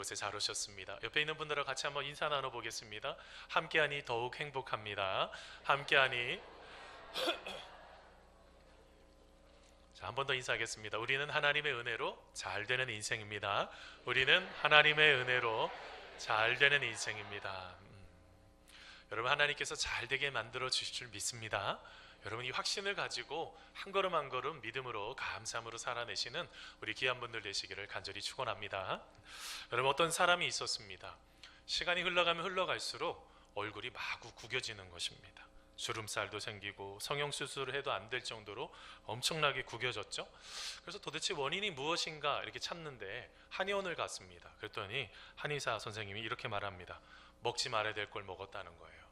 이곳에 잘 오셨습니다. 옆에 있는 분들과 같이 한번 인사 나눠보겠습니다. 함께하니 더욱 행복합니다. 함께하니. 자, 한 번 더 인사하겠습니다. 우리는 하나님의 은혜로 잘 되는 인생입니다. 우리는 하나님의 은혜로 잘 되는 인생입니다. 여러분, 하나님께서 잘 되게 만들어 주실 줄 믿습니다. 여러분, 이 확신을 가지고 한 걸음 한 걸음 믿음으로 감사함으로 살아내시는 우리 귀한 분들 되시기를 간절히 축원합니다. 여러분, 어떤 사람이 있었습니다. 시간이 흘러가면 흘러갈수록 얼굴이 마구 구겨지는 것입니다. 주름살도 생기고 성형수술을 해도 안 될 정도로 엄청나게 구겨졌죠. 그래서 도대체 원인이 무엇인가 이렇게 찾는데 한의원을 갔습니다. 그랬더니 한의사 선생님이 이렇게 말합니다. 먹지 말아야 될 걸 먹었다는 거예요.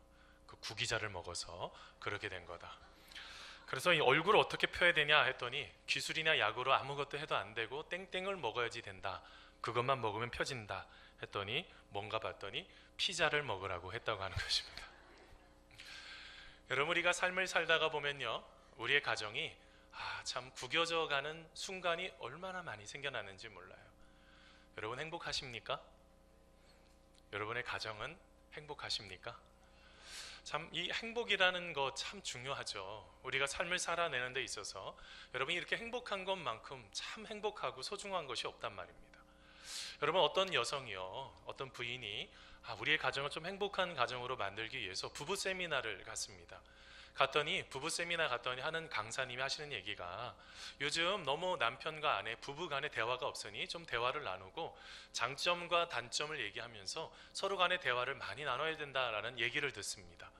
그 구기자를 먹어서 그렇게 된 거다. 그래서 이 얼굴을 어떻게 펴야 되냐 했더니 기술이나 약으로 아무것도 해도 안 되고 땡땡을 먹어야지 된다. 그것만 먹으면 펴진다 했더니 뭔가 봤더니 피자를 먹으라고 했다고 하는 것입니다. 여러분, 우리가 삶을 살다가 보면요, 우리의 가정이 참 구겨져 가는 순간이 얼마나 많이 생겨나는지 몰라요. 여러분, 행복하십니까? 여러분의 가정은 행복하십니까? 참 이 행복이라는 거 참 중요하죠. 우리가 삶을 살아내는 데 있어서 여러분이 이렇게 행복한 것만큼 참 행복하고 소중한 것이 없단 말입니다. 여러분, 어떤 여성이요, 어떤 부인이 우리의 가정을 좀 행복한 가정으로 만들기 위해서 부부 세미나를 갔습니다. 갔더니 부부 세미나 갔더니 하는 강사님이 하시는 얘기가 요즘 너무 남편과 아내 부부 간의 대화가 없으니 좀 대화를 나누고 장점과 단점을 얘기하면서 서로 간의 대화를 많이 나눠야 된다라는 얘기를 듣습니다.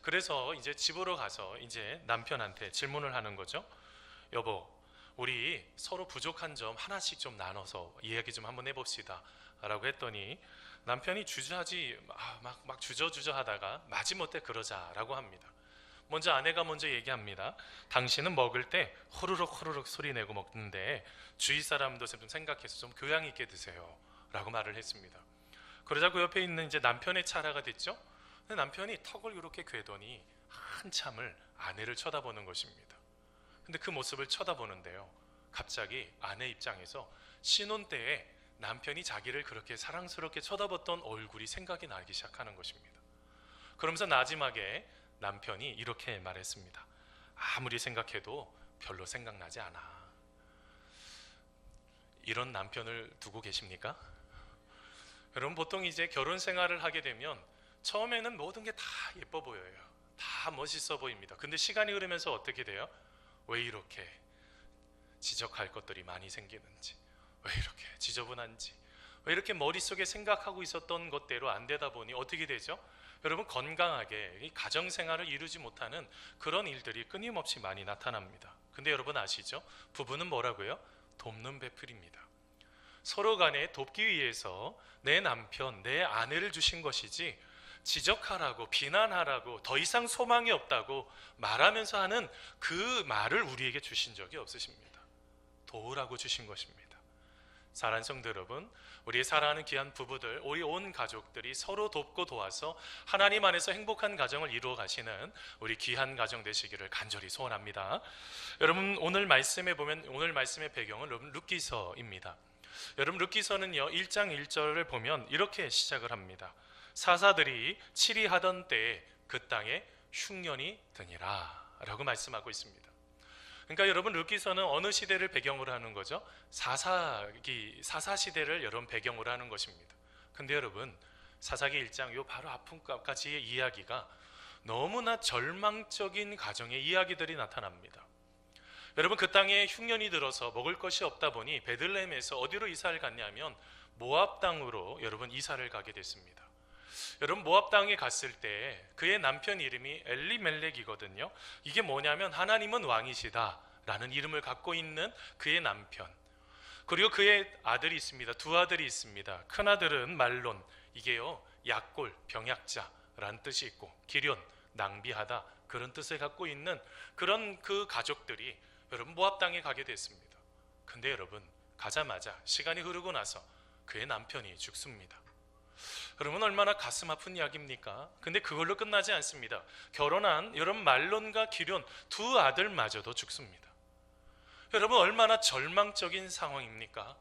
그래서 이제 집으로 가서 이제 남편한테 질문을 하는 거죠. 여보, 우리 서로 부족한 점 하나씩 좀 나눠서 이야기 좀 한번 해봅시다 라고 했더니 남편이 주저하지 막 주저주저 하다가 마지못해 그러자라고 합니다. 먼저 아내가 먼저 얘기합니다. 당신은 먹을 때 호루룩 소리 내고 먹는데 주위 사람도 좀 생각해서 좀 교양 있게 드세요 라고 말을 했습니다. 그러자 그 옆에 있는 이제 남편의 차례가 됐죠. 근데 남편이 턱을 이렇게 괴더니 한참을 아내를 쳐다보는 것입니다. 근데 그 모습을 쳐다보는데요, 갑자기 아내 입장에서 신혼 때에 남편이 자기를 그렇게 사랑스럽게 쳐다봤던 얼굴이 생각이 나기 시작하는 것입니다. 그러면서 마지막에 남편이 이렇게 말했습니다. 아무리 생각해도 별로 생각나지 않아. 이런 남편을 두고 계십니까? 여러분, 보통 이제 결혼 생활을 하게 되면 처음에는 모든 게 다 예뻐 보여요. 다 멋있어 보입니다. 근데 시간이 흐르면서 어떻게 돼요? 왜 이렇게 지적할 것들이 많이 생기는지, 왜 이렇게 지저분한지, 왜 이렇게 머릿속에 생각하고 있었던 것대로 안 되다 보니 어떻게 되죠? 여러분, 건강하게 이 가정생활을 이루지 못하는 그런 일들이 끊임없이 많이 나타납니다. 근데 여러분 아시죠? 부부는 뭐라고요? 돕는 배필입니다. 서로 간에 돕기 위해서 내 남편, 내 아내를 주신 것이지 지적하라고 비난하라고 더 이상 소망이 없다고 말하면서 하는 그 말을 우리에게 주신 적이 없으십니다. 도우라고 주신 것입니다. 사랑하는 성도 여러분, 우리의 사랑하는 귀한 부부들, 우리 온 가족들이 서로 돕고 도와서 하나님 안에서 행복한 가정을 이루어 가시는 우리 귀한 가정 되시기를 간절히 소원합니다. 여러분, 오늘 말씀에 보면 오늘 말씀의 배경은 룻기서입니다. 여러분, 룻기서는요 1장 1절을 보면 이렇게 시작을 합니다. 사사들이 치리하던 때에 그 땅에 흉년이 드니라 라고 말씀하고 있습니다. 그러니까 여러분, 룻기서는 어느 시대를 배경으로 하는 거죠? 사사 시대를 여러분 배경으로 하는 것입니다. 근데 여러분, 사사기 1장 요 바로 앞까지의 이야기가 너무나 절망적인 가정의 이야기들이 나타납니다. 여러분, 그 땅에 흉년이 들어서 먹을 것이 없다 보니 베들레헴에서 어디로 이사를 갔냐면 모압 땅으로 여러분 이사를 가게 됐습니다. 여러분, 모압 땅에 갔을 때 그의 남편 이름이 엘리멜렉이거든요. 이게 뭐냐면 하나님은 왕이시다 라는 이름을 갖고 있는 그의 남편, 그리고 그의 아들이 있습니다. 두 아들이 있습니다. 큰 아들은 말론, 이게요 약골, 병약자라는 뜻이 있고, 기련, 낭비하다 그런 뜻을 갖고 있는 그런 그 가족들이 여러분 모압 땅에 가게 됐습니다. 근데 여러분, 가자마자 시간이 흐르고 나서 그의 남편이 죽습니다. 여러분, 얼마나 가슴 아픈 이야기입니까? 근데 그걸로 끝나지 않습니다. 결혼한 여러분 말론과 기련 두 아들마저도 죽습니다. 여러분, 얼마나 절망적인 상황입니까?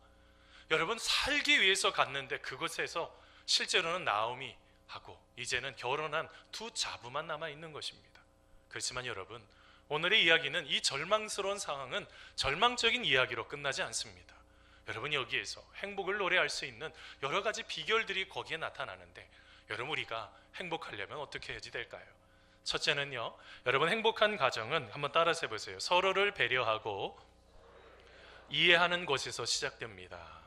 여러분, 살기 위해서 갔는데 그곳에서 실제로는 나오미하고 이제는 결혼한 두 자부만 남아 있는 것입니다. 그렇지만 여러분, 오늘의 이야기는 이 절망스러운 상황은 절망적인 이야기로 끝나지 않습니다. 여러분, 여기에서 행복을 노래할 수 있는 여러 가지 비결들이 거기에 나타나는데, 여러분, 우리가 행복하려면 어떻게 해야지 될까요? 첫째는요, 여러분, 행복한 가정은 한번 따라서 해보세요. 서로를 배려하고 이해하는 것에서 시작됩니다.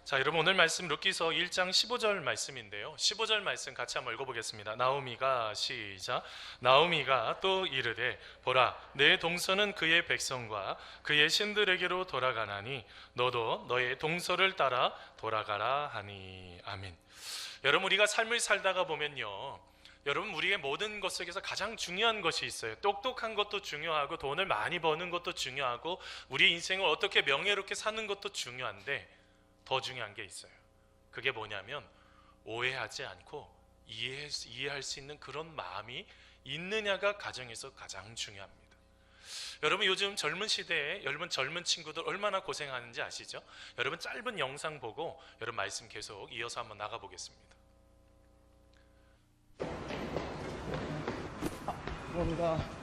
자, 여러분, 오늘 말씀 룻기서 1장 15절 말씀인데요, 15절 말씀 같이 한번 읽어보겠습니다. 나오미가 시작. 나오미가 또 이르되 보라, 내 동서는 그의 백성과 그의 신들에게로 돌아가나니 너도 너의 동서를 따라 돌아가라 하니. 아멘. 여러분, 우리가 삶을 살다가 보면요, 여러분, 우리의 모든 것 속에서 가장 중요한 것이 있어요. 똑똑한 것도 중요하고 돈을 많이 버는 것도 중요하고 우리 인생을 어떻게 명예롭게 사는 것도 중요한데, 더 중요한 게 있어요. 그게 뭐냐면 오해하지 않고 이해할 수 있는 그런 마음이 있느냐가 가정에서 가장 중요합니다. 여러분, 요즘 젊은 시대에 여러분 젊은 친구들 얼마나 고생하는지 아시죠? 여러분, 짧은 영상 보고 여러분 말씀 계속 이어서 한번 나가 보겠습니다. 감사합니다.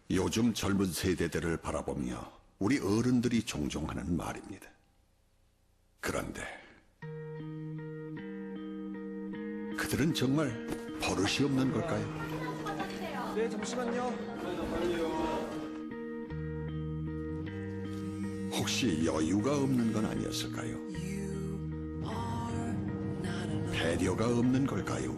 요즘 젊은 세대들을 바라보며 우리 어른들이 종종 하는 말입니다. 그런데 그들은 정말 버릇이 없는 걸까요? 네, 잠시만요. 혹시 여유가 없는 건 아니었을까요? 배려가 없는 걸까요?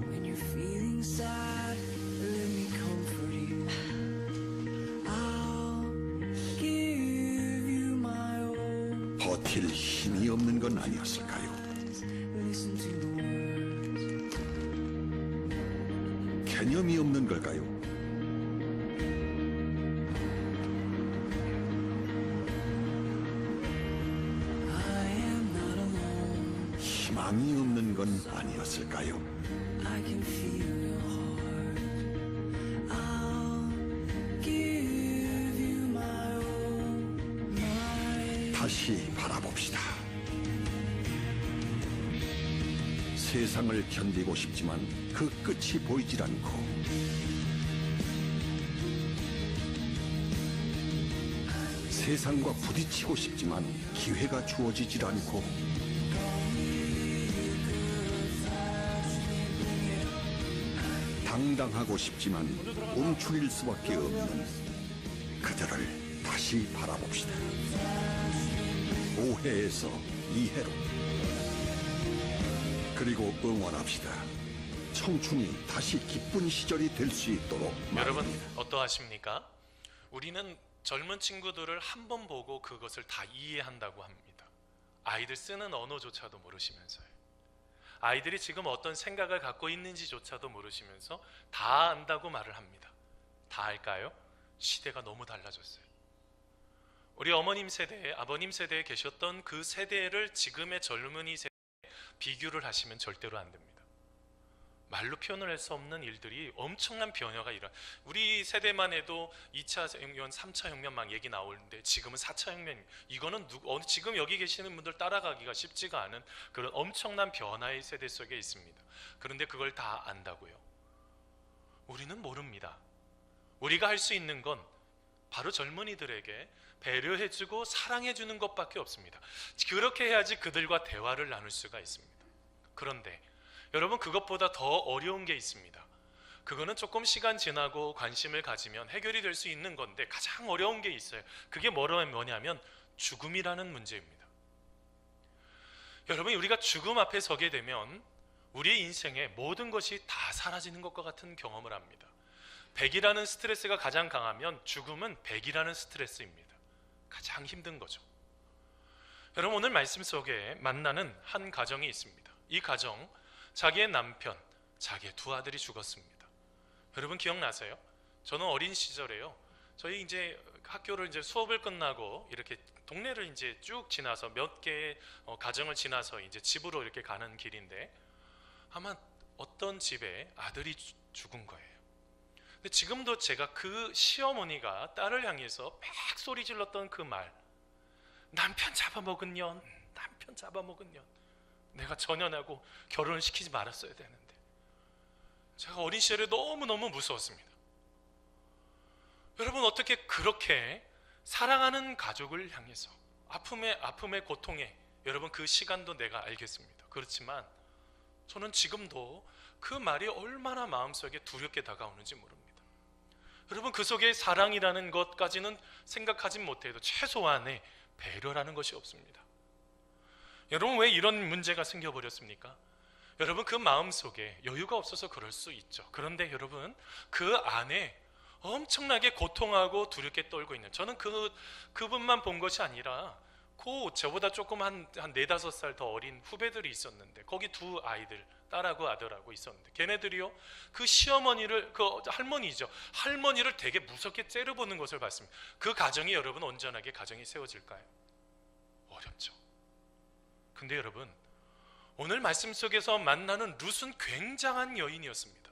버틸 힘이 없는 건 아니었을까요? 개념이 없는 걸까요? 희망이 없는 건 아니었을까요? 다시 바라봅시다. 세상을 견디고 싶지만 그 끝이 보이질 않고, 세상과 부딪히고 싶지만 기회가 주어지질 않고, 당당하고 싶지만 움츠릴 수밖에 없는 그들을 다시 바라봅시다. 오해에서 이해로, 그리고 응원합시다. 청춘이 다시 기쁜 시절이 될 수 있도록. 여러분, 어떠하십니까? 우리는 젊은 친구들을 한 번 보고 그것을 다 이해한다고 합니다. 아이들 쓰는 언어조차도 모르시면서요. 아이들이 지금 어떤 생각을 갖고 있는지조차도 모르시면서 다 안다고 말을 합니다. 다 알까요? 시대가 너무 달라졌어요. 우리 어머님 세대, 아버님 세대에 계셨던 그 세대를 지금의 젊은이 세대에 비교를 하시면 절대로 안 됩니다. 말로 표현을 할 수 없는 일들이, 엄청난 변화가 우리 세대만 해도 2차 혁명, 3차 혁명 막 얘기 나오는데 지금은 4차 혁명, 이거는 지금 여기 계시는 분들 따라가기가 쉽지가 않은 그런 엄청난 변화의 세대 속에 있습니다. 그런데 그걸 다 안다고요? 우리는 모릅니다. 우리가 할 수 있는 건 바로 젊은이들에게 배려해주고 사랑해주는 것밖에 없습니다. 그렇게 해야지 그들과 대화를 나눌 수가 있습니다. 그런데 여러분, 그것보다 더 어려운 게 있습니다. 그거는 조금 시간 지나고 관심을 가지면 해결이 될 수 있는 건데, 가장 어려운 게 있어요. 그게 뭐냐면 죽음이라는 문제입니다. 여러분, 우리가 죽음 앞에 서게 되면 우리의 인생의 모든 것이 다 사라지는 것과 같은 경험을 합니다. 100이라는 스트레스가 가장 강하면 죽음은 100이라는 스트레스입니다. 가장 힘든 거죠. 여러분, 오늘 말씀 속에 만나는 한 가정이 있습니다. 이 가정, 자기의 남편, 자기의 두 아들이 죽었습니다. 여러분, 기억나세요? 저는 어린 시절에요, 저희 이제 학교를 이제 수업을 끝나고 이렇게 동네를 이제 쭉 지나서 몇 개의 가정을 지나서 이제 집으로 이렇게 가는 길인데 아마 어떤 집에 아들이 죽은 거예요. 근데 지금도 제가 그 시어머니가 딸을 향해서 막 소리 질렀던 그 말, 남편 잡아먹은 년, 남편 잡아먹은 년, 내가 전현하고 결혼을 시키지 말았어야 되는데. 제가 어린 시절에 너무너무 무서웠습니다. 여러분, 어떻게 그렇게 사랑하는 가족을 향해서 아픔의 고통에, 여러분 그 시간도 내가 알겠습니다. 그렇지만 저는 지금도 그 말이 얼마나 마음속에 두렵게 다가오는지 모릅니다. 여러분, 그 속에 사랑이라는 것까지는 생각하지 못해도 최소한의 배려라는 것이 없습니다. 여러분, 왜 이런 문제가 생겨버렸습니까? 여러분, 그 마음속에 여유가 없어서 그럴 수 있죠. 그런데 여러분, 그 안에 엄청나게 고통하고 두렵게 떨고 있는, 저는 그분만 본 것이 아니라 저보다 조금 한 4-5살 더 어린 후배들이 있었는데, 거기 두 아이들, 딸하고 아들하고 있었는데, 걔네들이요 그 시어머니를, 그 할머니죠, 할머니를 되게 무섭게 째려보는 것을 봤습니다. 그 가정이 여러분 온전하게 가정이 세워질까요? 어렵죠. 근데 여러분, 오늘 말씀 속에서 만나는 룻은 굉장한 여인이었습니다.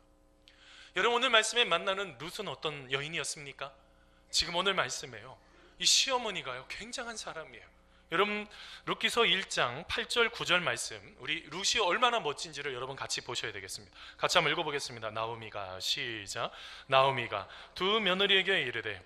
여러분, 오늘 말씀에 만나는 룻은 어떤 여인이었습니까? 지금 오늘 말씀에요, 이 시어머니가요 굉장한 사람이에요. 여러분, 룻기서 1장 8절 9절 말씀, 우리 룻이 얼마나 멋진지를 여러분 같이 보셔야 되겠습니다. 같이 한번 읽어보겠습니다. 나오미가, 시작. 나오미가 두 며느리에게 이르되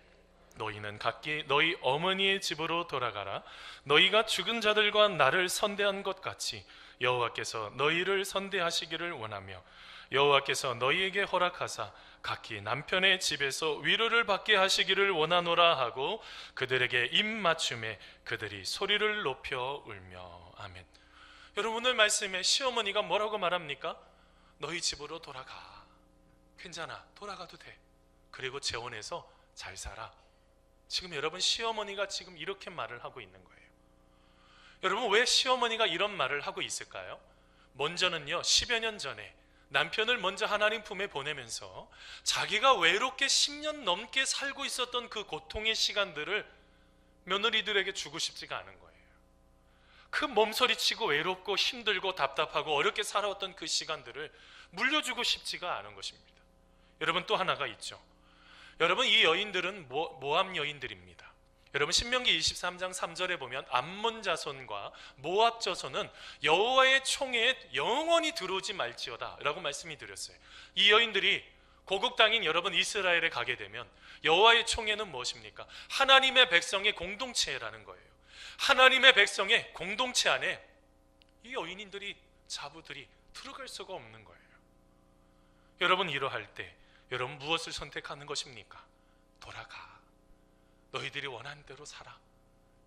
너희는 각기 너희 어머니의 집으로 돌아가라. 너희가 죽은 자들과 나를 선대한 것 같이 여호와께서 너희를 선대하시기를 원하며 여호와께서 너희에게 허락하사 각기 남편의 집에서 위로를 받게 하시기를 원하노라 하고 그들에게 입맞춤에 그들이 소리를 높여 울며. 아멘. 여러분, 오늘 말씀에 시어머니가 뭐라고 말합니까? 너희 집으로 돌아가. 괜찮아, 돌아가도 돼. 그리고 재혼해서 잘 살아. 지금 여러분, 시어머니가 지금 이렇게 말을 하고 있는 거예요. 여러분, 왜 시어머니가 이런 말을 하고 있을까요? 먼저는요, 10여 년 전에 남편을 먼저 하나님 품에 보내면서 자기가 외롭게 10년 넘게 살고 있었던 그 고통의 시간들을 며느리들에게 주고 싶지가 않은 거예요. 그 몸서리치고 외롭고 힘들고 답답하고 어렵게 살아왔던 그 시간들을 물려주고 싶지가 않은 것입니다. 여러분, 또 하나가 있죠. 여러분, 이 여인들은 모압 여인들입니다. 여러분, 신명기 23장 3절에 보면 암몬 자손과 모압 자손은 여호와의 총회에 영원히 들어오지 말지어다 라고 말씀이 드렸어요. 이 여인들이 고국 땅인 여러분 이스라엘에 가게 되면 여호와의 총회는 무엇입니까? 하나님의 백성의 공동체라는 거예요. 하나님의 백성의 공동체 안에 이 여인들이, 자부들이 들어갈 수가 없는 거예요. 여러분, 이러할 때 여러분 무엇을 선택하는 것입니까? 돌아가. 너희들이 원하는 대로 살아.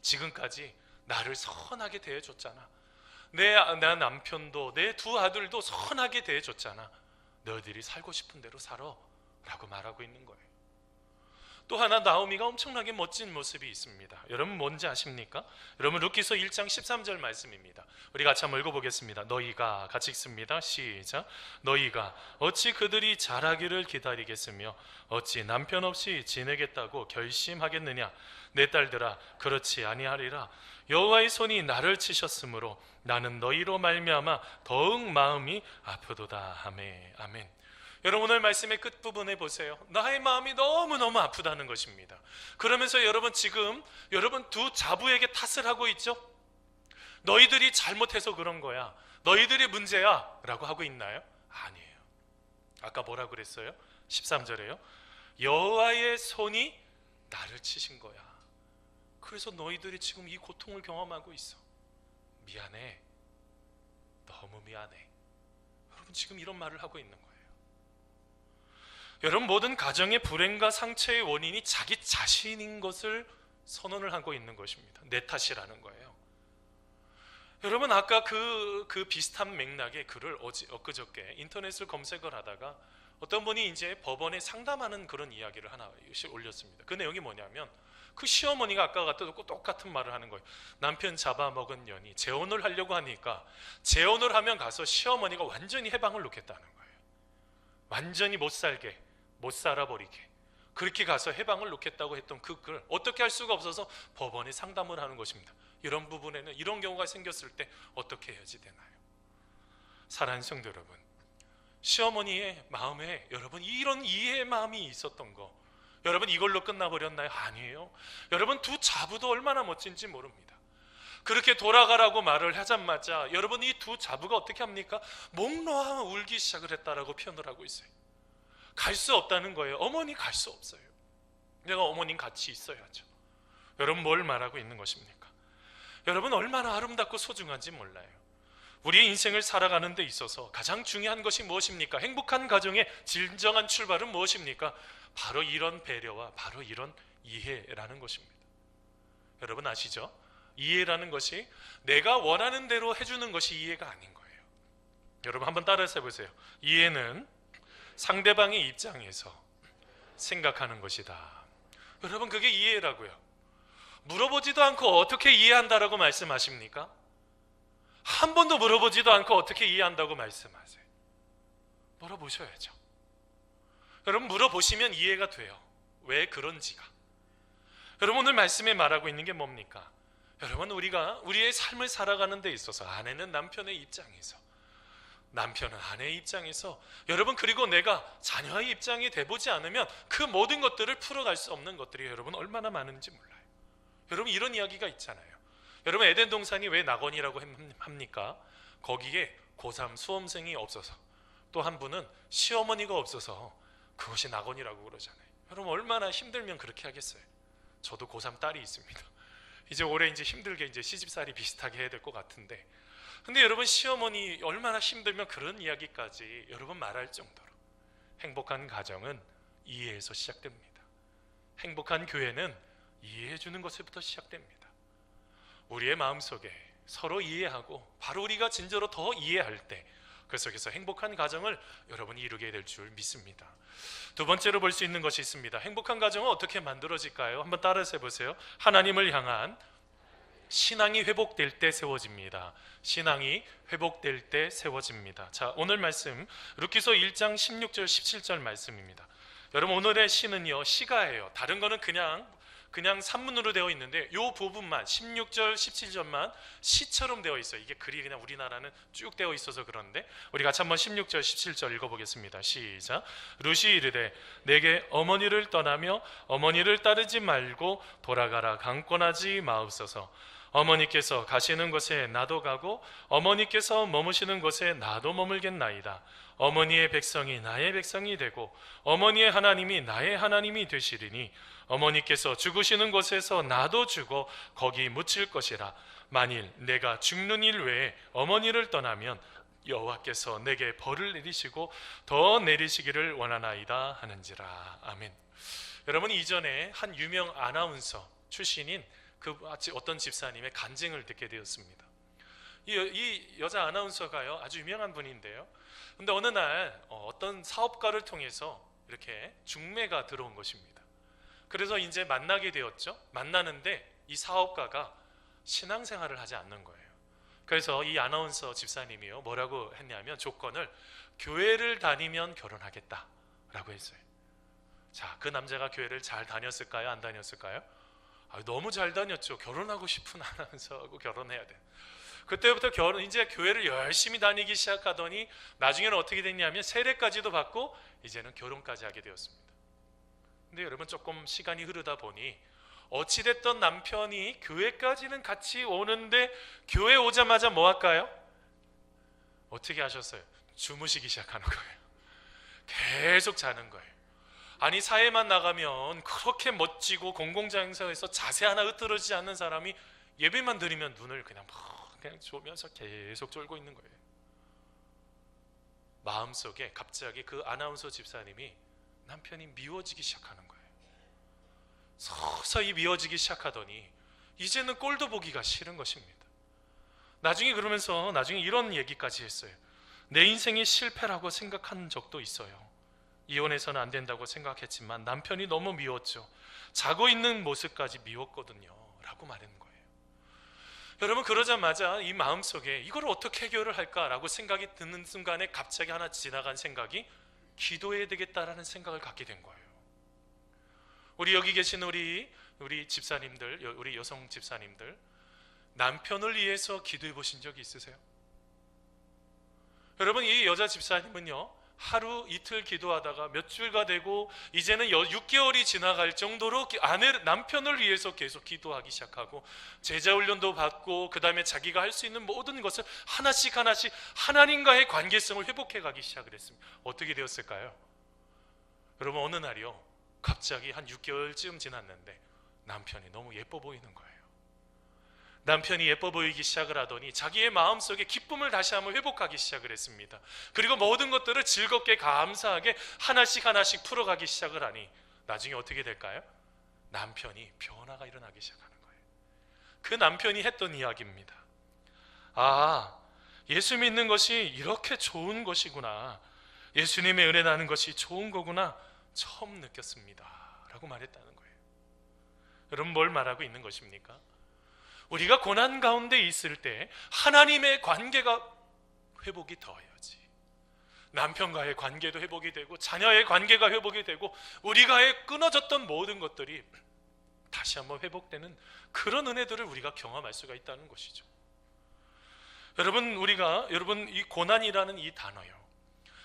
지금까지 나를 선하게 대해줬잖아. 내 남편도 내 두 아들도 선하게 대해줬잖아. 너희들이 살고 싶은 대로 살아 라고 말하고 있는 거예요. 또 하나, 나오미가 엄청나게 멋진 모습이 있습니다. 여러분, 뭔지 아십니까? 여러분, 룻기서 1장 13절 말씀입니다. 우리 같이 한번 읽어보겠습니다. 너희가, 같이 읽습니다. 시작. 너희가 어찌 그들이 자라기를 기다리겠으며 어찌 남편 없이 지내겠다고 결심하겠느냐? 내 딸들아, 그렇지 아니하리라. 여호와의 손이 나를 치셨으므로 나는 너희로 말미암아 더욱 마음이 아프도다. 아멘. 아멘. 여러분, 오늘 말씀의 끝부분에 보세요. 나의 마음이 너무너무 아프다는 것입니다. 그러면서 여러분, 지금 여러분 두 자부에게 탓을 하고 있죠. 너희들이 잘못해서 그런 거야, 너희들이 문제야 라고 하고 있나요? 아니에요. 아까 뭐라고 그랬어요? 13절에요. 여호와의 손이 나를 치신 거야. 그래서 너희들이 지금 이 고통을 경험하고 있어. 미안해. 너무 미안해. 여러분, 지금 이런 말을 하고 있는 거예요. 여러분, 모든 가정의 불행과 상처의 원인이 자기 자신인 것을 선언을 하고 있는 것입니다. 내 탓이라는 거예요. 여러분, 아까 그 비슷한 맥락의 글을 엊그저께 인터넷을 검색을 하다가 어떤 분이 이제 법원에 상담하는 그런 이야기를 하나 올렸습니다. 그 내용이 뭐냐면, 그 시어머니가 아까 같은 똑같은 말을 하는 거예요. 남편 잡아먹은 년이 재혼을 하려고 하니까 재혼을 하면 가서 시어머니가 완전히 해방을 놓겠다는 거예요. 완전히 못 살아버리게. 그렇게 가서 해방을 놓겠다고 했던 그 글 어떻게 할 수가 없어서 법원에 상담을 하는 것입니다. 이런 부분에는 이런 경우가 생겼을 때 어떻게 해야지 되나요? 사랑하는 성도 여러분, 시어머니의 마음에 여러분 이런 이해의 마음이 있었던 거, 여러분 이걸로 끝나버렸나요? 아니에요. 여러분 두 자부도 얼마나 멋진지 모릅니다. 그렇게 돌아가라고 말을 하자마자 여러분 이 두 자부가 어떻게 합니까? 목 놓아 울기 시작을 했다라고 표현을 하고 있어요. 갈 수 없다는 거예요. 어머니 갈 수 없어요. 내가 어머님 같이 있어야죠. 여러분 뭘 말하고 있는 것입니까? 여러분 얼마나 아름답고 소중한지 몰라요. 우리의 인생을 살아가는 데 있어서 가장 중요한 것이 무엇입니까? 행복한 가정의 진정한 출발은 무엇입니까? 바로 이런 배려와 바로 이런 이해라는 것입니다. 여러분 아시죠? 이해라는 것이 내가 원하는 대로 해주는 것이 이해가 아닌 거예요. 여러분 한번 따라서 해보세요. 이해는 상대방의 입장에서 생각하는 것이다. 여러분 그게 이해라고요. 물어보지도 않고 어떻게 이해한다라고 말씀하십니까? 한 번도 물어보지도 않고 어떻게 이해한다고 말씀하세요? 물어보셔야죠. 여러분 물어보시면 이해가 돼요. 왜 그런지가. 여러분 오늘 말씀에 말하고 있는 게 뭡니까? 여러분 우리가 우리의 삶을 살아가는 데 있어서 아내는 남편의 입장에서, 남편은 아내의 입장에서, 여러분 그리고 내가 자녀의 입장이 돼보지 않으면 그 모든 것들을 풀어갈 수 없는 것들이 여러분 얼마나 많은지 몰라요. 여러분 이런 이야기가 있잖아요. 여러분 에덴 동산이 왜 낙원이라고 합니까? 거기에 고3 수험생이 없어서, 또 한 분은 시어머니가 없어서 그것이 낙원이라고 그러잖아요. 여러분 얼마나 힘들면 그렇게 하겠어요. 저도 고3 딸이 있습니다. 이제 올해 이제 힘들게 이제 시집살이 비슷하게 해야 될 것 같은데, 근데 여러분 시어머니 얼마나 힘들면 그런 이야기까지 여러분 말할 정도로 행복한 가정은 이해에서 시작됩니다. 행복한 교회는 이해해 주는 것부터 시작됩니다. 우리의 마음속에 서로 이해하고 바로 우리가 진짜로 더 이해할 때 그 속에서 행복한 가정을 여러분이 이루게 될 줄 믿습니다. 두 번째로 볼 수 있는 것이 있습니다. 행복한 가정은 어떻게 만들어질까요? 한번 따라서 해보세요. 하나님을 향한 신앙이 회복될 때 세워집니다. 신앙이 회복될 때 세워집니다. 자, 오늘 말씀 룻기서 1장 16절 17절 말씀입니다. 여러분 오늘의 시는요 시가예요. 다른 거는 그냥 산문으로 되어 있는데 이 부분만 16절 17절만 시처럼 되어 있어요. 이게 글이 그냥 우리나라는 쭉 되어 있어서 그런데 우리 같이 한번 16절 17절 읽어보겠습니다. 시작. 룻이 이르되 내게 어머니를 떠나며 어머니를 따르지 말고 돌아가라 강권하지 마옵소서. 어머니께서 가시는 곳에 나도 가고 어머니께서 머무시는 곳에 나도 머물겠나이다. 어머니의 백성이 나의 백성이 되고 어머니의 하나님이 나의 하나님이 되시리니 어머니께서 죽으시는 곳에서 나도 죽어 거기 묻힐 것이라. 만일 내가 죽는 일 외에 어머니를 떠나면 여호와께서 내게 벌을 내리시고 더 내리시기를 원하나이다 하는지라. 아멘. 여러분 이전에 한 유명 아나운서 출신인 그 어떤 집사님의 간증을 듣게 되었습니다. 이 여자 아나운서가요 아주 유명한 분인데요. 근데 어느 날 어떤 사업가를 통해서 이렇게 중매가 들어온 것입니다. 그래서 이제 만나게 되었죠. 만나는데 이 사업가가 신앙생활을 하지 않는 거예요. 그래서 이 아나운서 집사님이요 뭐라고 했냐면 조건을 교회를 다니면 결혼하겠다라고 했어요. 자, 그 남자가 교회를 잘 다녔을까요? 안 다녔을까요? 너무 잘 다녔죠. 결혼하고 싶은 아나운서하고 결혼해야 돼. 그때부터 이제 교회를 열심히 다니기 시작하더니 나중에는 어떻게 됐냐면 세례까지도 받고 이제는 결혼까지 하게 되었습니다. 근데 여러분 조금 시간이 흐르다 보니 어찌됐던 남편이 교회까지는 같이 오는데 교회 오자마자 뭐 할까요? 어떻게 하셨어요? 주무시기 시작하는 거예요. 계속 자는 거예요. 아니 사회만 나가면 그렇게 멋지고 공공장소에서 자세 하나 흐트러지지 않는 사람이 예배만 드리면 눈을 그냥 졸면서 계속 졸고 있는 거예요. 마음속에 갑자기 그 아나운서 집사님이 남편이 미워지기 시작하는 거예요. 서서히 미워지기 시작하더니 이제는 꼴도 보기가 싫은 것입니다. 나중에 이런 얘기까지 했어요. 내 인생이 실패라고 생각한 적도 있어요. 이혼해서는 안 된다고 생각했지만 남편이 너무 미웠죠. 자고 있는 모습까지 미웠거든요 라고 말하는 거예요. 여러분 그러자마자 이 마음속에 이걸 어떻게 해결을 할까라고 생각이 드는 순간에 갑자기 하나 지나간 생각이 기도해야 되겠다라는 생각을 갖게 된 거예요. 우리 여기 계신 우리 집사님들, 우리 여성 집사님들, 남편을 위해서 기도해 보신 적이 있으세요? 여러분, 이 여자 집사님은요, 하루 이틀 기도하다가 몇 주가 되고 이제는 6개월이 지나갈 정도로 남편을 위해서 계속 기도하기 시작하고, 제자훈련도 받고, 그 다음에 자기가 할 수 있는 모든 것을 하나씩 하나님과의 관계성을 회복해 가기 시작을 했습니다. 어떻게 되었을까요? 여러분, 어느 날이요, 갑자기 한 6개월쯤 지났는데 남편이 너무 예뻐 보이는 거예요. 남편이 예뻐 보이기 시작을 하더니 자기의 마음속에 기쁨을 다시 한번 회복하기 시작을 했습니다. 그리고 모든 것들을 즐겁게 감사하게 하나씩 풀어가기 시작을 하니 나중에 어떻게 될까요? 남편이 변화가 일어나기 시작하는 거예요. 그 남편이 했던 이야기입니다. 아, 예수 믿는 것이 이렇게 좋은 것이구나, 예수님의 은혜 나는 것이 좋은 거구나 처음 느꼈습니다 라고 말했다는 거예요. 여러분, 뭘 말하고 있는 것입니까? 우리가 고난 가운데 있을 때 하나님의 관계가 회복이 되어야지, 남편과의 관계도 회복이 되고 자녀의 관계가 회복이 되고 우리가의 끊어졌던 모든 것들이 다시 한번 회복되는 그런 은혜들을 우리가 경험할 수가 있다는 것이죠. 여러분, 이 고난이라는 이 단어요,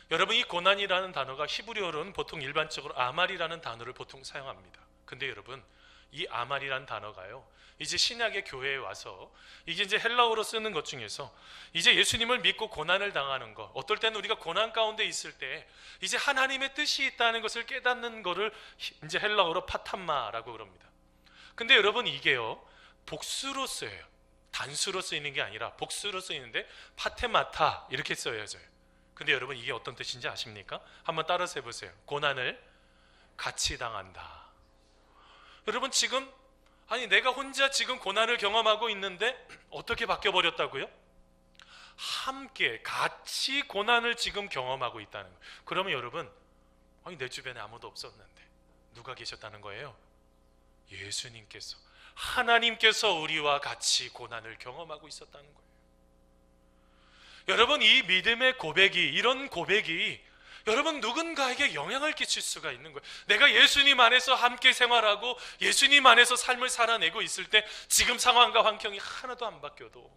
여러분, 이 고난이라는 단어가 히브리어로는 보통 일반적으로 아말이라는 단어를 보통 사용합니다. 근데 여러분, 이 아말이라는 단어가요, 이제 신약의 교회에 와서 이게 이제 헬라어로 쓰는 것 중에서 이제 예수님을 믿고 고난을 당하는 것, 어떨 때는 우리가 고난 가운데 있을 때 이제 하나님의 뜻이 있다는 것을 깨닫는 것을 이제 헬라어로 파탄마라고 그럽니다. 근데 여러분, 이게요, 복수로 쓰여요. 단수로 쓰이는 게 아니라 복수로 쓰이는데 파테마타 이렇게 써야죠. 근데 여러분, 이게 어떤 뜻인지 아십니까? 한번 따라서 해보세요. 고난을 같이 당한다. 여러분, 지금 내가 혼자 지금 고난을 경험하고 있는데 어떻게 바뀌어버렸다고요? 함께 같이 고난을 지금 경험하고 있다는 거예요. 그러면 여러분, 내 주변에 아무도 없었는데 누가 계셨다는 거예요? 예수님께서, 하나님께서 우리와 같이 고난을 경험하고 있었다는 거예요. 여러분, 이 믿음의 고백이, 이런 고백이 여러분 누군가에게 영향을 끼칠 수가 있는 거예요. 내가 예수님 안에서 함께 생활하고 예수님 안에서 삶을 살아내고 있을 때 지금 상황과 환경이 하나도 안 바뀌어도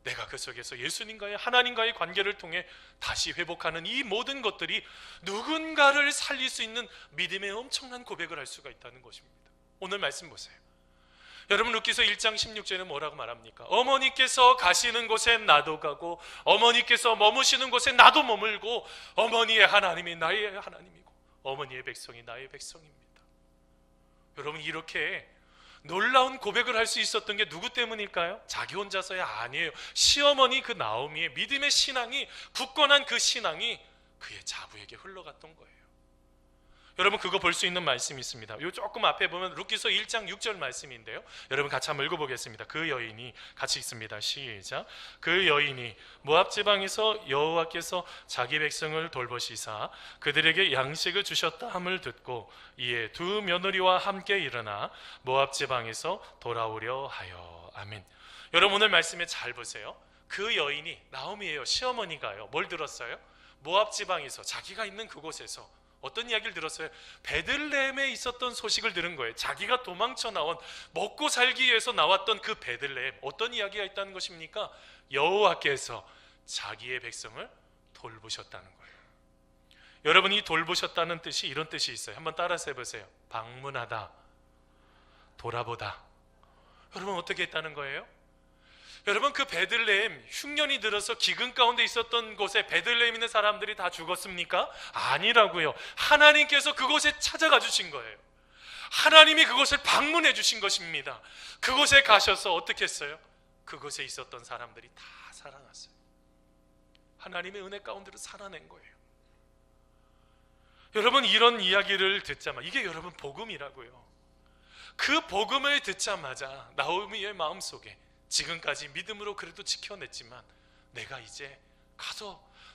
내가 그 속에서 예수님과의, 하나님과의 관계를 통해 다시 회복하는 이 모든 것들이 누군가를 살릴 수 있는 믿음의 엄청난 고백을 할 수가 있다는 것입니다. 오늘 말씀 보세요. 여러분, 루키서 1장 16절에 뭐라고 말합니까? 어머니께서 가시는 곳에 나도 가고 어머니께서 머무시는 곳에 나도 머물고 어머니의 하나님이 나의 하나님이고 어머니의 백성이 나의 백성입니다. 여러분, 이렇게 놀라운 고백을 할 수 있었던 게 누구 때문일까요? 자기 혼자서야 아니에요. 시어머니 그 나오미의 믿음의 신앙이, 굳건한 그 신앙이 그의 자부에게 흘러갔던 거예요. 여러분, 그거 볼 수 있는 말씀이 있습니다. 요 조금 앞에 보면 루키서 1장 6절 말씀인데요, 여러분 같이 한번 읽어보겠습니다. 그 여인이, 같이 읽습니다. 시작. 그 여인이 모압 지방에서 여호와께서 자기 백성을 돌보시사 그들에게 양식을 주셨다 함을 듣고 이에 두 며느리와 함께 일어나 모압 지방에서 돌아오려 하여. 아멘. 여러분, 오늘 말씀에 잘 보세요. 그 여인이 나오미예요. 시어머니가요. 뭘 들었어요? 모압 지방에서, 자기가 있는 그곳에서 어떤 이야기를 들었어요? 베들레헴에 있었던 소식을 들은 거예요. 자기가 도망쳐 나온, 먹고 살기 위해서 나왔던 그 베들레헴, 어떤 이야기가 있다는 것입니까? 여호와께서 자기의 백성을 돌보셨다는 거예요. 여러분, 이 돌보셨다는 뜻이 이런 뜻이 있어요. 한번 따라서 해보세요. 방문하다, 돌아보다. 여러분, 어떻게 했다는 거예요? 여러분, 그 베들레헴, 흉년이 들어서 기근 가운데 있었던 곳에 베들레헴 있는 사람들이 다 죽었습니까? 아니라고요. 하나님께서 그곳에 찾아가 주신 거예요. 하나님이 그곳을 방문해 주신 것입니다. 그곳에 가셔서 어떻게 했어요? 그곳에 있었던 사람들이 다 살아났어요. 하나님의 은혜 가운데로 살아낸 거예요. 여러분, 이런 이야기를 듣자마자, 이게 여러분 복음이라고요. 그 복음을 듣자마자 나오미의 마음속에 지금까지 믿음으로 그래도 지켜냈지만 내가 이제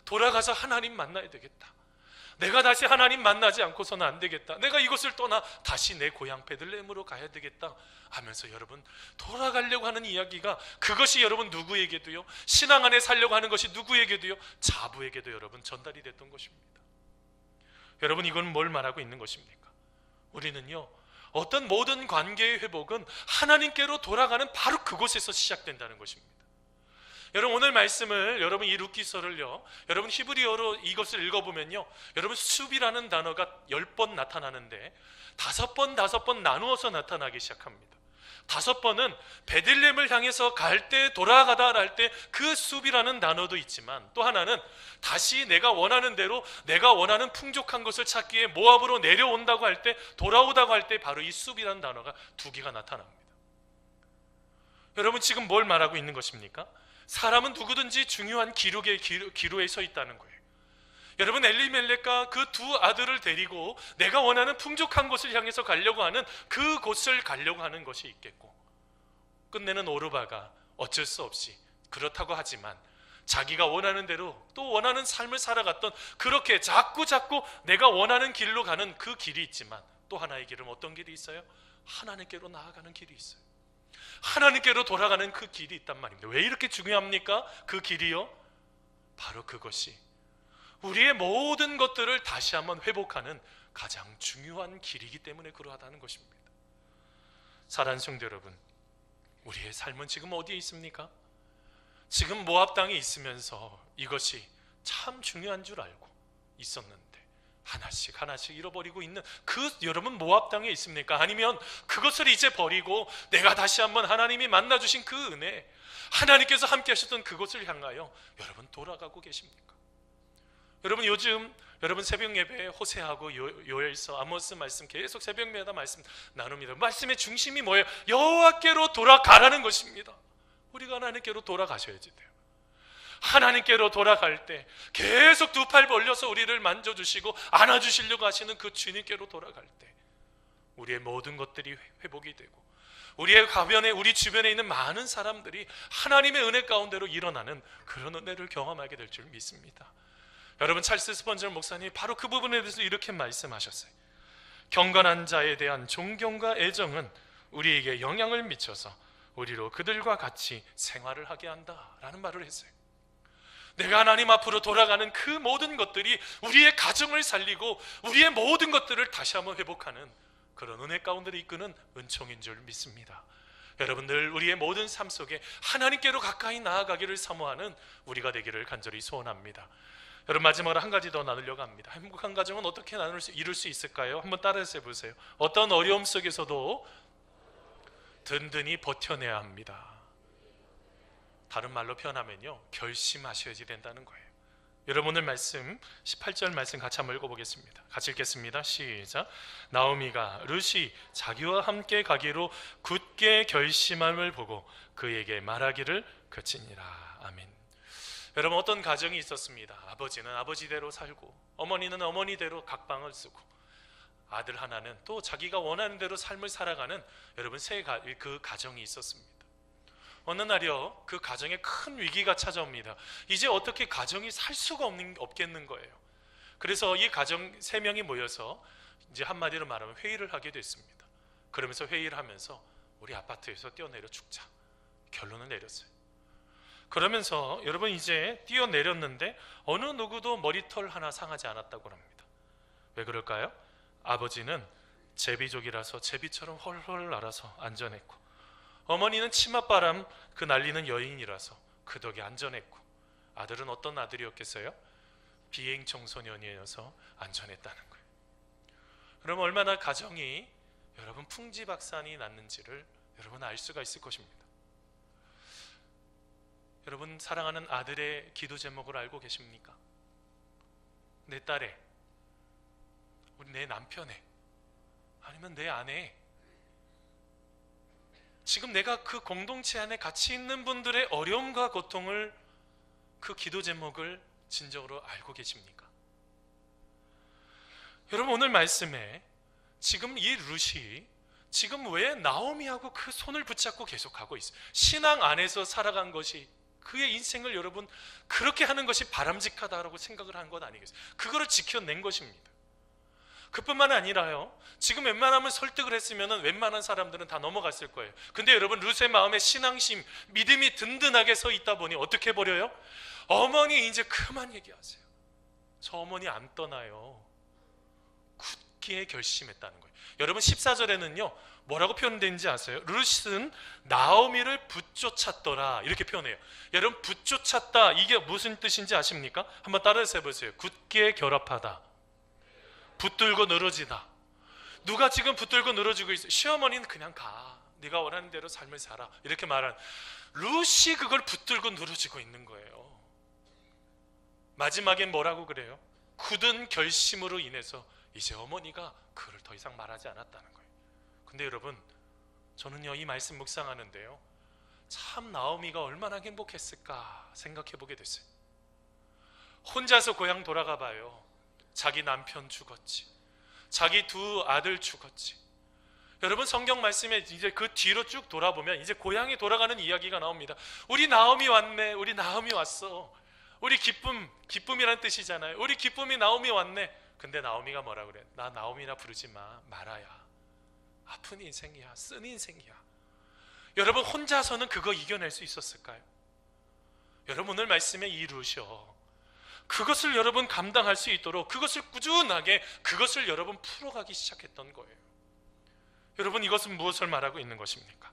돌아가서 하나님 만나야 되겠다. 내가 다시 하나님 만나지 않고서는 안 되겠다. 내가 이곳을 떠나 다시 내 고향 베들레헴으로 가야 되겠다 하면서 여러분 돌아가려고 하는 이야기가, 그것이 여러분 누구에게도요, 신앙 안에 살려고 하는 것이 누구에게도요, 자부에게도 여러분 전달이 됐던 것입니다. 여러분, 이건 뭘 말하고 있는 것입니까? 우리는요, 어떤 모든 관계의 회복은 하나님께로 돌아가는 바로 그곳에서 시작된다는 것입니다. 여러분 오늘 말씀을 여러분 이 룻기서를요 여러분 히브리어로 이것을 읽어보면요 여러분 숲이라는 단어가 10번 나타나는데 5번 나누어서 나타나기 시작합니다. 5번은 베들레헴을 향해서 갈 때 돌아가다 할 때 그 숲이라는 단어도 있지만 또 하나는 다시 내가 원하는 대로 내가 원하는 풍족한 것을 찾기 위해 모압으로 내려온다고 할 때 돌아오다고 할 때 바로 이 숲이라는 단어가 2개가 나타납니다. 여러분 지금 뭘 말하고 있는 것입니까? 사람은 누구든지 중요한 기로에 서 있다는 거예요. 여러분 엘리멜렉과 그 두 아들을 데리고 내가 원하는 풍족한 곳을 향해서 가려고 하는 그 곳을 가려고 하는 것이 있겠고 끝내는 오르바가 어쩔 수 없이 그렇다고 하지만 자기가 원하는 대로 또 원하는 삶을 살아갔던 그렇게 자꾸 내가 원하는 길로 가는 그 길이 있지만 또 하나의 길은 어떤 길이 있어요? 하나님께로 나아가는 길이 있어요. 하나님께로 돌아가는 그 길이 있단 말입니다. 왜 이렇게 중요합니까? 그 길이요? 바로 그것이 우리의 모든 것들을 다시 한번 회복하는 가장 중요한 길이기 때문에 그러하다는 것입니다. 사랑하는 성도 여러분, 우리의 삶은 지금 어디에 있습니까? 지금 모압 땅에 있으면서 이것이 참 중요한 줄 알고 있었는데 하나씩 잃어버리고 있는 그 여러분 모압 땅에 있습니까? 아니면 그것을 이제 버리고 내가 다시 한번 하나님이 만나주신 그 은혜, 하나님께서 함께 하셨던 그것을 향하여 여러분 돌아가고 계십니까? 여러분 요즘 여러분 새벽 예배에 호세하고 요엘서 아모스 말씀 계속 새벽마다 말씀 나눕니다. 말씀의 중심이 뭐예요? 여호와께로 돌아가라는 것입니다. 우리가 하나님께로 돌아가셔야지 돼요. 하나님께로 돌아갈 때 계속 두 팔 벌려서 우리를 만져주시고 안아주시려고 하시는 그 주님께로 돌아갈 때 우리의 모든 것들이 회복이 되고 우리의 가변에 우리 주변에 있는 많은 사람들이 하나님의 은혜 가운데로 일어나는 그런 은혜를 경험하게 될 줄 믿습니다. 여러분 찰스 스펀전 목사님이 바로 그 부분에 대해서 이렇게 말씀하셨어요. 경건한 자에 대한 존경과 애정은 우리에게 영향을 미쳐서 우리로 그들과 같이 생활을 하게 한다라는 말을 했어요. 내가 하나님 앞으로 돌아가는 그 모든 것들이 우리의 가정을 살리고 우리의 모든 것들을 다시 한번 회복하는 그런 은혜 가운데로 이끄는 은총인 줄 믿습니다. 여러분들 우리의 모든 삶 속에 하나님께로 가까이 나아가기를 사모하는 우리가 되기를 간절히 소원합니다. 여러분 마지막으로 한 가지 더 나누려고 합니다. 행복한 가정은 어떻게 이룰 수 있을까요? 한번 따라서 해보세요. 어떤 어려움 속에서도 든든히 버텨내야 합니다. 다른 말로 표현하면요 결심하셔야지 된다는 거예요. 여러분 오늘 말씀 18절 말씀 같이 한번 읽어보겠습니다. 같이 읽겠습니다. 시작. 나오미가 룻이 자기와 함께 가기로 굳게 결심함을 보고 그에게 말하기를 그치니라. 아멘. 여러분 어떤 가정이 있었습니다. 아버지는 아버지대로 살고 어머니는 어머니대로 각방을 쓰고 아들 하나는 또 자기가 원하는 대로 삶을 살아가는 여러분 그 가정이 있었습니다. 어느 날이요 그 가정에 큰 위기가 찾아옵니다. 이제 어떻게 가정이 살 수가 없겠는 거예요. 그래서 이 가정 3명이 모여서 이제 한마디로 말하면 회의를 하게 됐습니다. 그러면서 회의를 하면서 우리 아파트에서 뛰어내려 죽자 결론을 내렸어요. 그러면서 여러분 이제 뛰어내렸는데 어느 누구도 머리털 하나 상하지 않았다고 합니다. 왜 그럴까요? 아버지는 제비족이라서 제비처럼 헐헐 날아서 안전했고 어머니는 치맛바람 그 날리는 여인이라서 그 덕에 안전했고 아들은 어떤 아들이었겠어요? 비행 청소년이어서 안전했다는 거예요. 그럼 얼마나 가정이 여러분 풍지박산이 났는지를 여러분 알 수가 있을 것입니다. 여러분 사랑하는 아들의 기도 제목을 알고 계십니까? 내 딸의, 우리 내 남편의, 아니면 내 아내의, 지금 내가 그 공동체 안에 같이 있는 분들의 어려움과 고통을 그 기도 제목을 진정으로 알고 계십니까? 여러분 오늘 말씀에 지금 이 룻이 지금 왜 나오미하고 그 손을 붙잡고 계속하고 있어요? 신앙 안에서 살아간 것이 그의 인생을 여러분 그렇게 하는 것이 바람직하다고 생각을 한 것 아니겠어요? 그거를 지켜낸 것입니다. 그뿐만 아니라요 지금 웬만하면 설득을 했으면 웬만한 사람들은 다 넘어갔을 거예요. 근데 여러분 룻의 마음에 신앙심 믿음이 든든하게 서 있다 보니 어떻게 버려요? 어머니 이제 그만 얘기하세요. 저 어머니 안 떠나요. 굳게 굳게 결심했다는 거예요. 여러분 14절에는요 뭐라고 표현되는지 아세요? 룻은 나오미를 붙쫓았더라 이렇게 표현해요. 여러분 붙쫓았다 이게 무슨 뜻인지 아십니까? 한번 따라서 해보세요. 굳게 결합하다, 붙들고 늘어지다. 누가 지금 붙들고 늘어지고 있어요? 시어머니는 그냥 가, 네가 원하는 대로 삶을 살아 이렇게 말하는, 룻이 그걸 붙들고 늘어지고 있는 거예요. 마지막엔 뭐라고 그래요? 굳은 결심으로 인해서 이제 어머니가 그를 더 이상 말하지 않았다는 거예요. 근데 여러분 저는요 이 말씀 묵상하는데요 참 나오미가 얼마나 행복했을까 생각해 보게 됐어요. 혼자서 고향 돌아가 봐요. 자기 남편 죽었지, 자기 두 아들 죽었지. 여러분 성경 말씀에 이제 그 뒤로 쭉 돌아보면 이제 고향에 돌아가는 이야기가 나옵니다. 우리 나오미 왔네, 우리 나오미 왔어. 우리 기쁨이란 뜻이잖아요. 우리 기쁨이 나오미 왔네. 근데 나오미가 뭐라 그래? 나 나오미라 부르지 마라야. 아픈 인생이야, 쓴 인생이야. 여러분 혼자서는 그거 이겨낼 수 있었을까요? 여러분 오늘 말씀에 이 룻이요 그것을 여러분 감당할 수 있도록 그것을 꾸준하게 그것을 여러분 풀어가기 시작했던 거예요. 여러분 이것은 무엇을 말하고 있는 것입니까?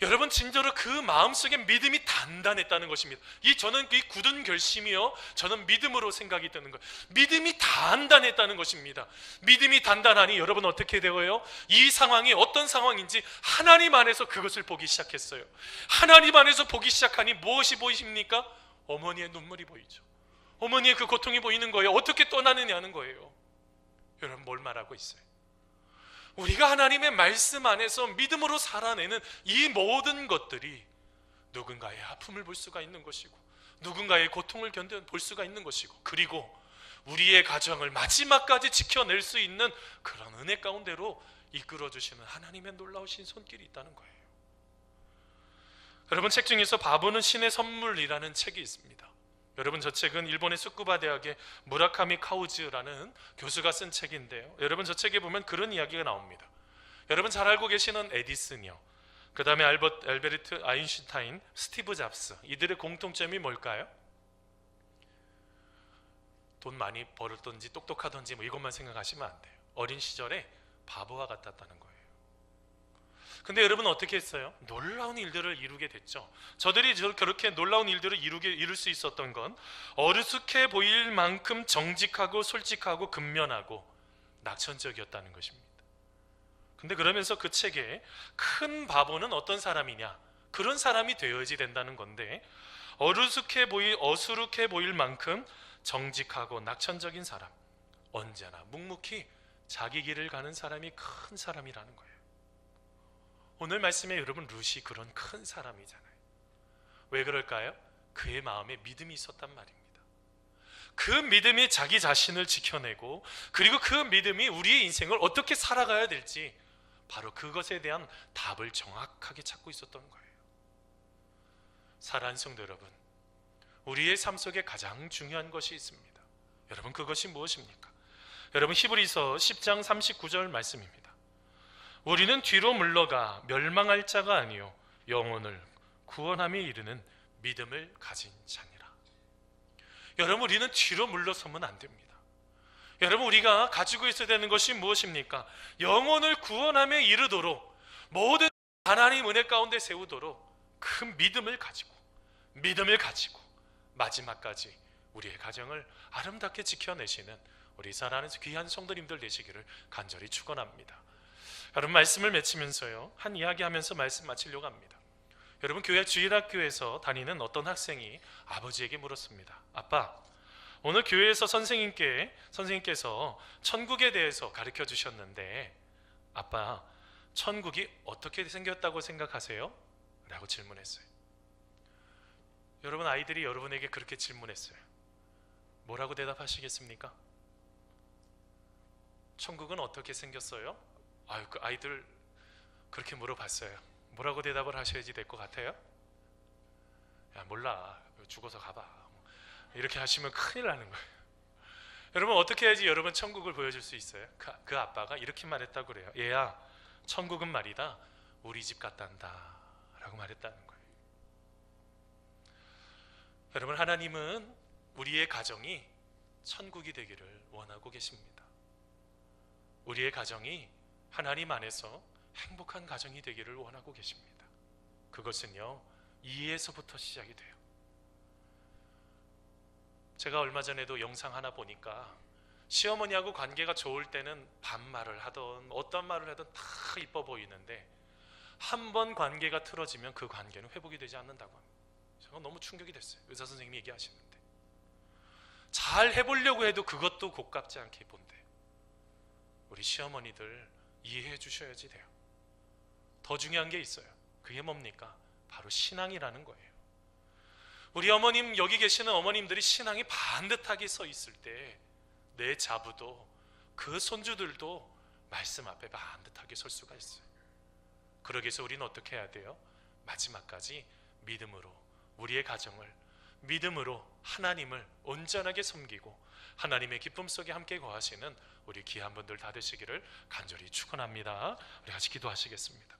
여러분 진짜로 그 마음속에 믿음이 단단했다는 것입니다. 저는 이 굳은 결심이요 저는 믿음으로 생각이 드는 거예요. 믿음이 단단했다는 것입니다. 믿음이 단단하니 여러분 어떻게 되어요? 이 상황이 어떤 상황인지 하나님 안에서 그것을 보기 시작했어요. 하나님 안에서 보기 시작하니 무엇이 보이십니까? 어머니의 눈물이 보이죠. 어머니의 그 고통이 보이는 거예요. 어떻게 떠나느냐는 거예요. 여러분 뭘 말하고 있어요? 우리가 하나님의 말씀 안에서 믿음으로 살아내는 이 모든 것들이 누군가의 아픔을 볼 수가 있는 것이고 누군가의 고통을 볼 수가 있는 것이고 그리고 우리의 가정을 마지막까지 지켜낼 수 있는 그런 은혜 가운데로 이끌어주시는 하나님의 놀라우신 손길이 있다는 거예요. 여러분 책 중에서 바보는 신의 선물이라는 책이 있습니다. 여러분 저 책은 일본의 스쿠바 대학의 무라카미 카우즈라는 교수가 쓴 책인데요 여러분 저 책에 보면 그런 이야기가 나옵니다. 여러분 잘 알고 계시는 에디슨이요 그 다음에 알베르트 아인슈타인, 스티브 잡스 이들의 공통점이 뭘까요? 돈 많이 벌었던지 똑똑하던지 뭐 이것만 생각하시면 안 돼요. 어린 시절에 바보와 같았다는 거예요. 근데 여러분 어떻게 했어요? 놀라운 일들을 이루게 됐죠. 저들이 그렇게 놀라운 일들을 이룰 수 있었던 건 어리숙해 보일 만큼 정직하고 솔직하고 근면하고 낙천적이었다는 것입니다. 근데 그러면서 그 책에 큰 바보는 어떤 사람이냐, 그런 사람이 되어야지 된다는 건데 어수룩해 보일 만큼 정직하고 낙천적인 사람, 언제나 묵묵히 자기 길을 가는 사람이 큰 사람이라는 거예요. 오늘 말씀에 여러분 룻이 그런 큰 사람이잖아요. 왜 그럴까요? 그의 마음에 믿음이 있었단 말입니다. 그 믿음이 자기 자신을 지켜내고 그리고 그 믿음이 우리의 인생을 어떻게 살아가야 될지 바로 그것에 대한 답을 정확하게 찾고 있었던 거예요. 사랑하는 성도 여러분, 우리의 삶 속에 가장 중요한 것이 있습니다. 여러분 그것이 무엇입니까? 여러분 히브리서 10장 39절 말씀입니다. 우리는 뒤로 물러가 멸망할 자가 아니요 영혼을 구원함에 이르는 믿음을 가진 자니라. 여러분 우리는 뒤로 물러서면 안 됩니다. 여러분 우리가 가지고 있어야 되는 것이 무엇입니까? 영혼을 구원함에 이르도록 모든 하나님 은혜 가운데 세우도록 그 믿음을 가지고 마지막까지 우리의 가정을 아름답게 지켜내시는 우리 사랑하는 귀한 성도님들 되시기를 간절히 축원합니다. 여러분 말씀을 맺히면서요 한 이야기 하면서 말씀 마치려고 합니다. 여러분 교회 주일학교에서 다니는 어떤 학생이 아버지에게 물었습니다. 아빠, 오늘 교회에서 선생님께서 천국에 대해서 가르쳐 주셨는데 아빠, 천국이 어떻게 생겼다고 생각하세요? 라고 질문했어요. 여러분 아이들이 여러분에게 그렇게 질문했어요. 뭐라고 대답하시겠습니까? 천국은 어떻게 생겼어요? 그 아이들 그렇게 물어봤어요. 뭐라고 대답을 하셔야지 될 것 같아요? 야 몰라, 죽어서 가봐, 이렇게 하시면 큰일 나는 거예요. 여러분 어떻게 해야지 여러분 천국을 보여줄 수 있어요? 그 아빠가 이렇게 말했다고 그래요. 얘야, 천국은 말이다 우리 집 같단다 라고 말했다는 거예요. 여러분 하나님은 우리의 가정이 천국이 되기를 원하고 계십니다. 우리의 가정이 하나님 안에서 행복한 가정이 되기를 원하고 계십니다. 그것은요, 이해에서부터 시작이 돼요. 제가 얼마 전에도 영상 하나 보니까 시어머니하고 관계가 좋을 때는 반말을 하던 어떤 말을 하든 다 이뻐 보이는데 한 번 관계가 틀어지면 그 관계는 회복이 되지 않는다고 합니다. 제가 너무 충격이 됐어요. 의사 선생님이 얘기하시는데 잘 해보려고 해도 그것도 곱깝지 않게 본대요. 우리 시어머니들 이해해 주셔야지 돼요. 더 중요한 게 있어요. 그게 뭡니까? 바로 신앙이라는 거예요. 우리 어머님, 여기 계시는 어머님들이 신앙이 반듯하게 서 있을 때 내 자부도 그 손주들도 말씀 앞에 반듯하게 설 수가 있어요. 그러기 위해서 우리는 어떻게 해야 돼요? 마지막까지 믿음으로 우리의 가정을, 믿음으로 하나님을 온전하게 섬기고 하나님의 기쁨 속에 함께 거하시는 우리 귀한 분들 다 되시기를 간절히 축원합니다. 우리 같이 기도하시겠습니다.